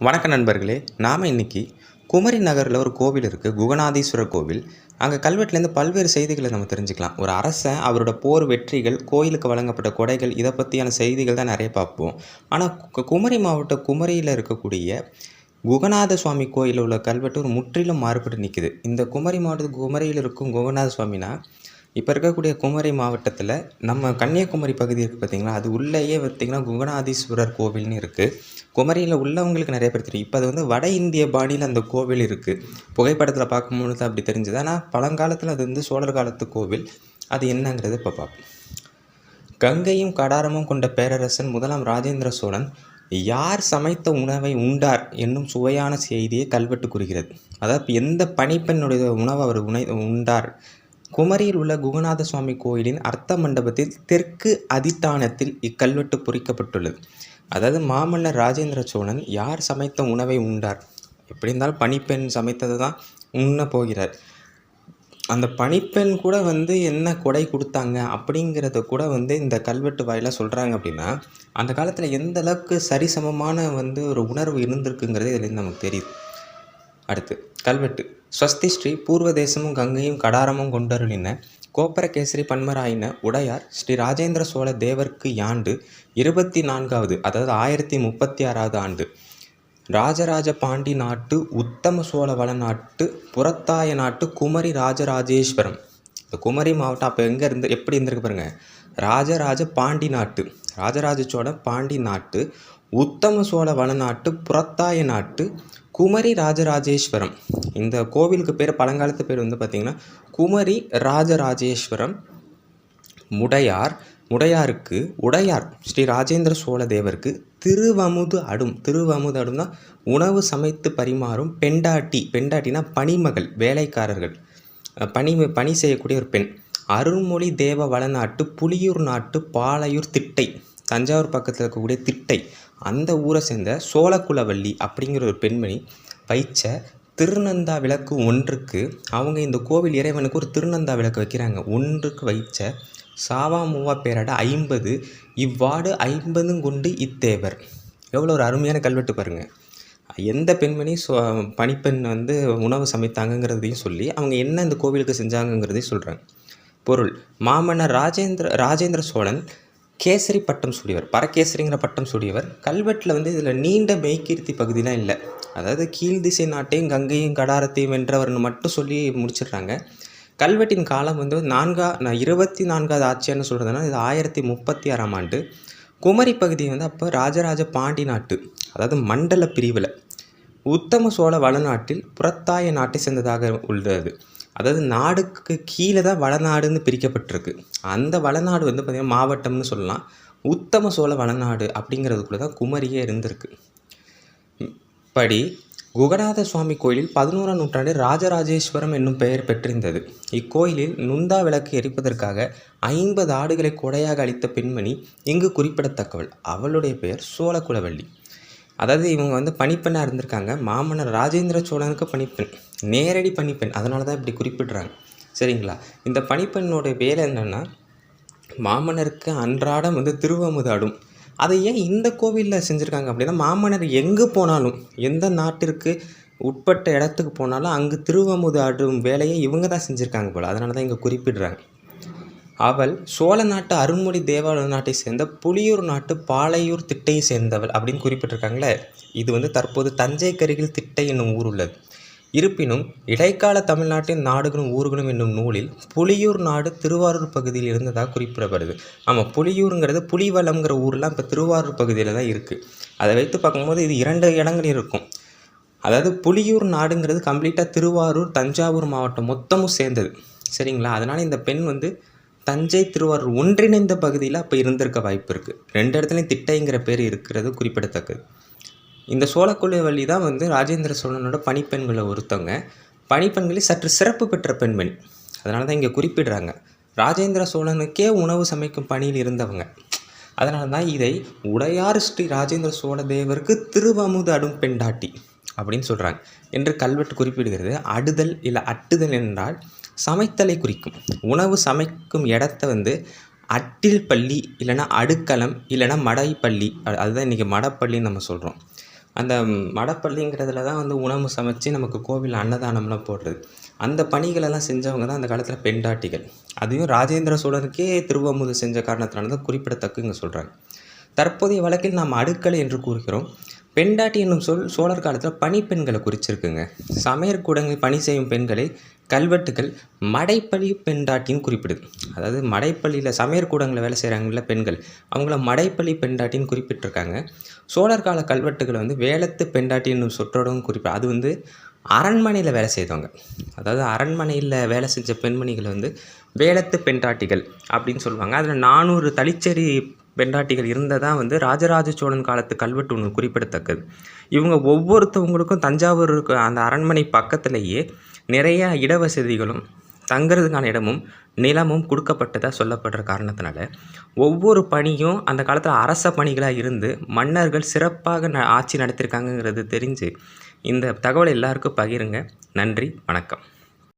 வணக்க நண்பர்களே. நாம் இன்றைக்கி குமரி நகரில் ஒரு கோவில் இருக்குது, குகநாதீஸ்வரர் கோவில். அங்கே கல்வெட்டுலேருந்து பல்வேறு செய்திகளை நம்ம தெரிஞ்சுக்கலாம். ஒரு அரசன் அவரோட போர் வெற்றிகள், கோயிலுக்கு வழங்கப்பட்ட கொடைகள், இதை பற்றியான செய்திகள் தான் நிறைய பார்ப்போம். ஆனால் குமரி மாவட்டம் குமரியில் இருக்கக்கூடிய குகநாத சுவாமி கோயிலில் உள்ள கல்வெட்டு ஒரு முற்றிலும் மாறுபட்டு நிற்குது. இந்த குமரி மாவட்டத்து குமரியில் இருக்கும் குகநாத சுவாமினா இப்போ இருக்கக்கூடிய குமரி மாவட்டத்தில் நம்ம கன்னியாகுமரி பகுதி இருக்குது பார்த்திங்களா, அது உள்ளேயே பார்த்திங்கன்னா குகநாதீஸ்வரர் கோவில்னு இருக்குது. குமரியில் உள்ளவங்களுக்கு நிறைய பேர் தெரியும். இப்போ அது வட இந்திய பாணியில் அந்த கோவில் இருக்குது. புகைப்படத்தில் பார்க்கும்போது அப்படி தெரிஞ்சுது. ஆனால் பழங்காலத்தில் அது சோழர் காலத்து கோவில். அது என்னங்கிறது இப்போ பார்ப்போம். கங்கையும் கடாரமும் கொண்ட பேரரசன் முதலாம் ராஜேந்திர சோழன் யார் சமைத்த உணவை உண்டார் என்னும் சுவையான செய்தியை கல்வெட்டு கூறுகிறது. அதாவது எந்த பணிப்பெண்ணுடைய உணவை அவர் உண்டார். குமரியில் உள்ள குகநாத சுவாமி கோயிலின் அர்த்த மண்டபத்தில் தெற்கு அதித்தானத்தில் இக்கல்வெட்டு பொறிக்கப்பட்டுள்ளது. அதாவது மாமன்னர் ராஜேந்திர சோழன் யார் சமைத்த உணவை உண்டார், எப்படி இருந்தாலும் பணிப்பெண் சமைத்தது தான் உண்ண போகிறார். அந்த பணிப்பெண் கூட என்ன கொடை கொடுத்தாங்க அப்படிங்கிறத கூட இந்த கல்வெட்டு வாயிலாக சொல்கிறாங்க. அப்படின்னா அந்த காலத்தில் எந்த அளவுக்கு சரிசமமான ஒரு உணர்வு இருந்திருக்குங்கிறது இதுலேருந்து நமக்கு தெரியுது. அடுத்து கல்வெட்டு. ஸ்வஸ்தி ஸ்ரீ பூர்வ தேசமும் கங்கையும் கடாரமும் கொண்டருளின கோப்பரகேசரி பன்மராயின உடையார் ஸ்ரீ ராஜேந்திர சோழ தேவர்க்கு யாண்டு 24வது, அதாவது 1036வது ஆண்டு ராஜராஜ பாண்டி நாட்டு உத்தம சோழ வளநாட்டு புறத்தாய நாட்டு குமரி ராஜராஜேஸ்வரம். இந்த குமரி மாவட்டம் அப்போ எப்படி இருந்திருக்கு பாருங்க. ராஜராஜ பாண்டி நாட்டு, ராஜராஜ சோழ பாண்டி நாட்டு உத்தம சோழ வளநாட்டு புறத்தாய நாட்டு குமரி ராஜராஜேஸ்வரம். இந்த கோவிலுக்கு பேர் பழங்காலத்து பேர் பார்த்திங்கன்னா குமரி ராஜராஜேஸ்வரம். முடையாருக்கு உடையார் ஸ்ரீ ராஜேந்திர சோழ தேவருக்கு திருவமுது அடும்னா உணவு சமைத்து பரிமாறும் பெண்டாட்டினா பணிமகள், வேலைக்காரர்கள், பணி செய்யக்கூடிய ஒரு பெண். அருள்மொழி தேவ வளநாட்டு புலியூர் நாட்டு பாலையூர் திட்டை, தஞ்சாவூர் பக்கத்தில் இருக்கக்கூடிய திட்டை, அந்த ஊரை சேர்ந்த சோழகுலவள்ளி அப்படிங்கிற ஒரு பெண்மணி வைச்ச திருநந்தா விளக்கு ஒன்றுக்கு, அவங்க இந்த கோவில் இறைவனுக்கு ஒரு திருநந்தா விளக்கு வைக்கிறாங்க. ஒன்றுக்கு வைச்ச சாவா மூவா பேராட 50 இவ்வாடு 50 கொண்டு இத்தேவர். எவ்வளோ ஒரு அருமையான கல்வெட்டு பாருங்கள். எந்த பெண்மணி பணிப்பெண் உணவு சமைத்தாங்கங்கிறதையும் சொல்லி அவங்க என்ன இந்த கோவிலுக்கு செஞ்சாங்கங்கிறதையும் சொல்கிறாங்க. பொருள். மாமன்னர் ராஜேந்திர சோழன் கேசரி பட்டம் சூடியவர், பரகேசரிங்கிற பட்டம் சூடியவர். கல்வெட்டில் இதில் நீண்ட மெய்கீர்த்தி பகுதிலாம் இல்லை. அதாவது கீழ் திசை நாட்டையும் கங்கையும் கடாரத்தையும் வென்றவர்னு மட்டும் சொல்லி முடிச்சிடுறாங்க. கல்வெட்டின் காலம் 24வது ஆட்சியான்னு சொல்கிறதுனால இது 1036ஆம் ஆண்டு. குமரி பகுதி அப்போ ராஜராஜ பாண்டி நாட்டு, அதாவது மண்டல பிரிவில் உத்தம சோழ வளநாட்டில் புறத்தாய நாட்டை சேர்ந்ததாக உள்ளது. அதாவது நாடுக்கு கீழே தான் வளநாடுன்னு பிரிக்கப்பட்டிருக்கு. அந்த வளநாடு பார்த்திங்கன்னா மாவட்டம்னு சொல்லலாம். உத்தம சோழ வளநாடு அப்படிங்கிறதுக்குள்ளே தான் குமரியே இருந்திருக்கு. படி குகநாத சுவாமி கோயிலில் 11ஆம் நூற்றாண்டில் ராஜராஜேஸ்வரம் என்னும் பெயர் பெற்றிருந்தது. இக்கோயிலில் நுந்தா விளக்கு எரிப்பதற்காக 50 ஆடுகளை கொடையாக அளித்த பெண்மணி இங்கு குறிப்பிடத்தக்கவள். அவளுடைய பெயர் சோழகுலவள்ளி. அதாவது இவங்க பணிப்பெண்ணாக இருந்திருக்காங்க. மாமன்னர் ராஜேந்திர சோழனுக்கு பணிப்பெண், நேரடி பணிப்பெண். அதனால தான் இப்படி குறிப்பிடுறாங்க. சரிங்களா. இந்த பணிப்பெண்ணோட வேலை என்னென்னா மாமன்னருக்கு அன்றாடம் திருவமுது ஆடும். அதை ஏன் இந்த கோவிலில் செஞ்சுருக்காங்க அப்படின்னா, மாமன்னர் எங்கே போனாலும், எந்த நாட்டிற்கு உட்பட்ட இடத்துக்கு போனாலும் அங்கு திருவமுது ஆடும் வேலையை இவங்க தான் செஞ்சுருக்காங்க போல். அதனால தான் இங்கே குறிப்பிடுறாங்க. அவள் சோழ நாட்டு அருண்மொழி தேவ நாட்டை சேர்ந்த புலியூர் நாட்டு பாலையூர் திட்டையை சேர்ந்தவள் அப்படின்னு குறிப்பிட்டிருக்காங்களே. இது தற்போது தஞ்சை கருகில் திட்டை என்னும் ஊர் உள்ளது. இருப்பினும் இடைக்கால தமிழ்நாட்டின் நாடுகளும் ஊர்களும் என்னும் நூலில் புலியூர் நாடு திருவாரூர் பகுதியில் இருந்ததாக குறிப்பிடப்படுது. ஆமாம், புலியூருங்கிறது புலிவளம்ங்கிற ஊர்லாம் இப்போ திருவாரூர் பகுதியில் தான் இருக்குது. அதை வைத்து பார்க்கும்போது இது 2 இடங்கள் இருக்கும். அதாவது புலியூர் நாடுங்கிறது கம்ப்ளீட்டாக திருவாரூர் தஞ்சாவூர் மாவட்டம் மொத்தமும் சேர்ந்தது. சரிங்களா. அதனால் இந்த பெண் தஞ்சை திருவாரூர் ஒன்றிணைந்த பகுதியில் அப்போ இருந்திருக்க வாய்ப்பு இருக்குது. 2 இடத்துலையும் திட்டைங்கிற பேர் இருக்கிறது குறிப்பிடத்தக்கது. இந்த சோழகுலவள்ளி தான் ராஜேந்திர சோழனோட பணிப்பெண்களை ஒருத்தவங்க. பணிப்பெண்களில் சற்று சிறப்பு பெற்ற பெண்மணி. அதனால தான் இங்கே குறிப்பிடுறாங்க. ராஜேந்திர சோழனுக்கே உணவு சமைக்கும் பணியில் இருந்தவங்க. அதனால தான் இதை உடையார் ஸ்ரீ ராஜேந்திர சோழ தேவருக்கு திருவமுது அடும் பெண்டாட்டி அப்படின்னு சொல்கிறாங்க என்று கல்வெட்டு குறிப்பிடுகிறது. அடுதல் இல்லை அட்டுதல் என்றால் சமைத்தலை குறிக்கும். உணவு சமைக்கும் இடத்த அட்டில் பள்ளி இல்லைனா அடுக்களம் இல்லைனா மடைப்பள்ளி, அதுதான் இன்றைக்கி மடப்பள்ளின்னு நம்ம சொல்கிறோம். அந்த மடப்பள்ளிங்கிறதுல தான் வந்து உணவு சமைச்சு நமக்கு கோவில்ல அன்னதானம்லாம் போடுறது. அந்த பணிகளெல்லாம் செஞ்சவங்க தான் அந்த காலத்தில பெண்டாட்டிகள். அதையும் ராஜேந்திர சோழனுக்கே திருவமுது செஞ்ச காரணத்தினால தான் குறிப்பிடத்தக்க இங்க சொல்றாங்க. தற்போதைய வழக்கில் நாம் அடுக்களை என்று கூறுகிறோம். பெண்டாட்டி என்னும் சொல் சோழர் காலத்தில பணிப்பெண்களை குறிச்சிருக்குங்க. சமையற்கூடங்களில் பணி செய்யும் பெண்களை கல்வெட்டுக்கள் மடைப்பள்ளி பெண்டாட்டின்னு குறிப்பிடுது. அதாவது மடைப்பள்ளியில சமையற்கூடங்கள்ல வேலை செய்கிறாங்கல்ல பெண்கள், அவங்கள மடைப்பள்ளி பெண்டாட்டின்னு குறிப்பிட்டிருக்காங்க. சோழர் கால கல்வெட்டுகள வந்து வேலத்து பெண்டாட்டி என்னும் சொற்றொடரும் அது வந்து அரண்மனையில வேலை செய்தவங்க. அதாவது அரண்மனையில வேலை செஞ்ச பெண்மணிகள வந்து வேலத்து பெண்டாட்டிகள் அப்படின்னு சொல்லுவாங்க. அதில 400 தளிச்சேரி பெண்டாட்டிகள் இருந்ததா வந்து ராஜராஜ சோழன் காலத்து கல்வெட்டு ஒண்ணு குறிப்பிடத்தக்கது. இவங்க ஒவ்வொருத்தவங்களுக்கும் தஞ்சாவூர் அந்த அரண்மனை பக்கத்திலேயே நிறைய இடவசதிகளும், தங்குறதுக்கான இடமும், நிலமும் குடுக்கப்பட்டதா சொல்லப்படுற காரணத்தினால, ஒவ்வொரு பணியும் அந்த காலத்தில அரச பணிகளா இருந்து மன்னர்கள் சிறப்பாக ஆட்சி நடத்தியிருக்காங்கங்கிறது தெரிஞ்சு, இந்த தகவல எல்லாருக்கும் பகிருங்க. நன்றி, வணக்கம்.